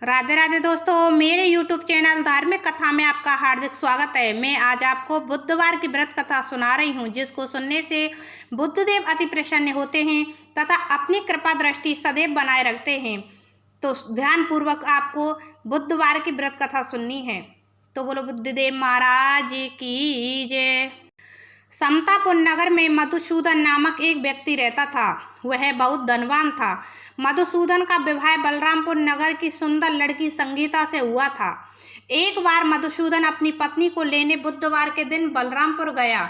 राधे राधे दोस्तों, मेरे YouTube channel धार्मिक कथा में आपका हार्दिक स्वागत है। मैं आज आपको बुधवार की व्रत कथा सुना रही हूँ, जिसको सुनने से बुद्धदेव अति प्रसन्न होते हैं तथा अपनी कृपा दृष्टि सदैव बनाए रखते हैं। तो ध्यान पूर्वक आपको बुधवार की व्रत कथा सुननी है। तो बोलो बुद्धदेव महाराज की जय। समतापुर नगर में मधुसूदन नामक एक व्यक्ति रहता था। वह बहुत धनवान था। मधुसूदन का विवाह बलरामपुर नगर की सुंदर लड़की संगीता से हुआ था। एक बार मधुसूदन अपनी पत्नी को लेने बुधवार के दिन बलरामपुर गया।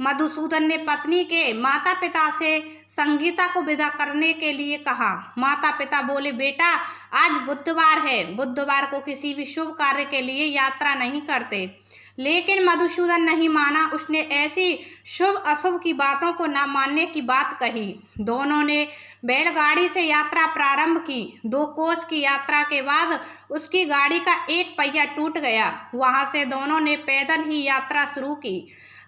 मधुसूदन ने पत्नी के माता पिता से संगीता को विदा करने के लिए कहा। माता पिता बोले, बेटा आज बुधवार है, बुधवार को किसी भी शुभ कार्य के लिए यात्रा नहीं करते। लेकिन मधुसूदन नहीं माना। उसने ऐसी शुभ अशुभ की बातों को न मानने की बात कही। दोनों ने बैलगाड़ी से यात्रा प्रारंभ की। 2 कोस की यात्रा के बाद उसकी गाड़ी का एक पहिया टूट गया। वहां से दोनों ने पैदल ही यात्रा शुरू की।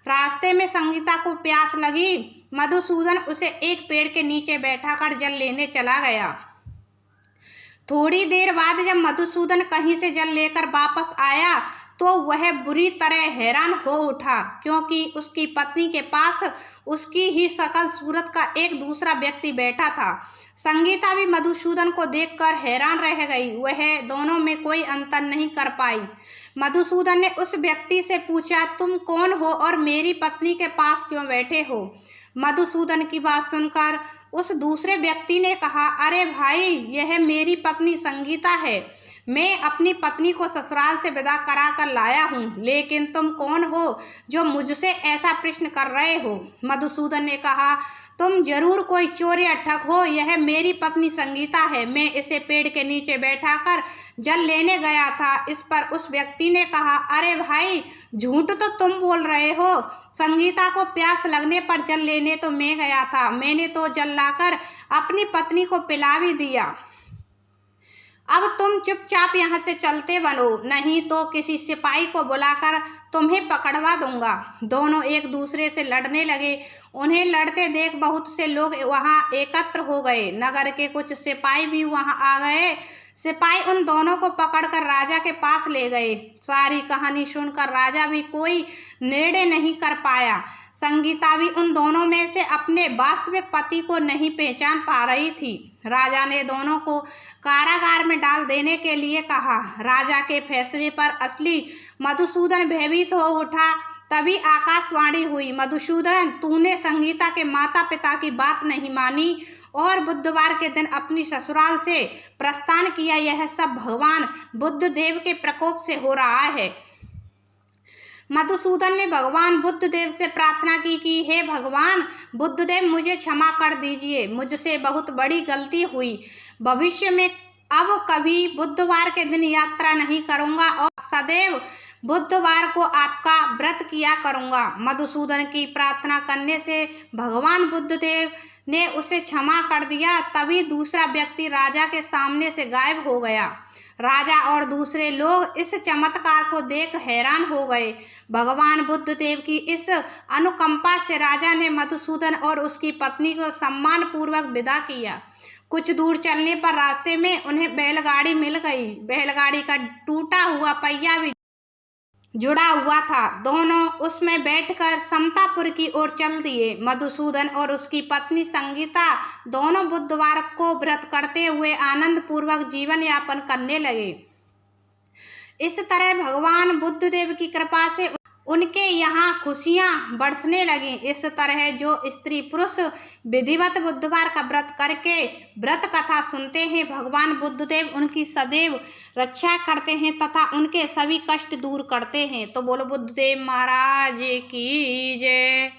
रास्ते में संगीता को प्यास लगी। मधुसूदन उसे एक पेड़ के नीचे बैठाकर जल लेने चला गया। थोड़ी देर बाद जब मधुसूदन कहीं से जल लेकर वापस आया तो वह बुरी तरह हैरान हो उठा, क्योंकि उसकी पत्नी के पास उसकी ही शकल सूरत का एक दूसरा व्यक्ति बैठा था। संगीता भी मधुसूदन को देखकर हैरान रह गई। वह दोनों में कोई अंतर नहीं कर पाई। मधुसूदन ने उस व्यक्ति से पूछा, तुम कौन हो और मेरी पत्नी के पास क्यों बैठे हो? मधुसूदन की बात सुनकर उस दूसरे व्यक्ति ने कहा, अरे भाई, यह मेरी पत्नी संगीता है। मैं अपनी पत्नी को ससुराल से विदा करा कर लाया हूँ, लेकिन तुम कौन हो जो मुझसे ऐसा प्रश्न कर रहे हो? मधुसूदन ने कहा, तुम जरूर कोई चोर या ठग हो। यह मेरी पत्नी संगीता है। मैं इसे पेड़ के नीचे बैठाकर जल लेने गया था। इस पर उस व्यक्ति ने कहा, अरे भाई, झूठ तो तुम बोल रहे हो। संगीता को प्यास लगने पर जल लेने तो मैं गया था। मैंने तो जल लाकर अपनी पत्नी को पिला भी दिया। अब तुम चुपचाप यहाँ से चलते बनो, नहीं तो किसी सिपाही को बुलाकर तुम्हें पकड़वा दूंगा। दोनों एक दूसरे से लड़ने लगे। उन्हें लड़ते देख बहुत से लोग वहाँ एकत्र हो गए। नगर के कुछ सिपाही भी वहाँ आ गए। सिपाही उन दोनों को पकड़कर राजा के पास ले गए। सारी कहानी सुनकर राजा भी कोई निर्णय नहीं कर पाया। संगीता भी उन दोनों में से अपने वास्तविक पति को नहीं पहचान पा रही थी। राजा ने दोनों को कारागार में डाल देने के लिए कहा। राजा के फैसले पर असली मधुसूदन भयभीत हो उठा। तभी आकाशवाणी हुई, मधुसूदन, तूने संगीता के माता पिता की बात नहीं मानी और बुधवार के दिन अपनी ससुराल से प्रस्थान किया। यह सब भगवान बुद्धदेव के प्रकोप से हो रहा है। मधुसूदन ने भगवान बुद्धदेव से प्रार्थना की कि हे भगवान बुद्धदेव, मुझे क्षमा कर दीजिए। मुझसे बहुत बड़ी गलती हुई। भविष्य में अब कभी बुधवार के दिन यात्रा नहीं करूंगा और सदैव बुधवार को आपका व्रत किया करूंगा। मधुसूदन की प्रार्थना करने से भगवान बुद्धदेव ने उसे क्षमा कर दिया। तभी दूसरा व्यक्ति राजा के सामने से गायब हो गया। राजा और दूसरे लोग इस चमत्कार को देख हैरान हो गए। भगवान बुद्धदेव की इस अनुकंपा से राजा ने मधुसूदन और उसकी पत्नी को सम्मान पूर्वक विदा किया। कुछ दूर चलने पर रास्ते में उन्हें बैलगाड़ी मिल गई। बैलगाड़ी का टूटा हुआ पहिया भी जुड़ा हुआ था। दोनों उसमें बैठकर समतापुर की ओर चल दिए। मधुसूदन और उसकी पत्नी संगीता दोनों बुधवार को व्रत करते हुए आनंद पूर्वक जीवन यापन करने लगे। इस तरह भगवान बुद्धदेव की कृपा से उनके यहाँ खुशियाँ बरसने लगी। इस तरह जो स्त्री पुरुष विधिवत बुधवार का व्रत करके व्रत कथा सुनते हैं, भगवान बुद्धदेव उनकी सदैव रक्षा करते हैं तथा उनके सभी कष्ट दूर करते हैं। तो बोलो बुद्धदेव महाराज की जय।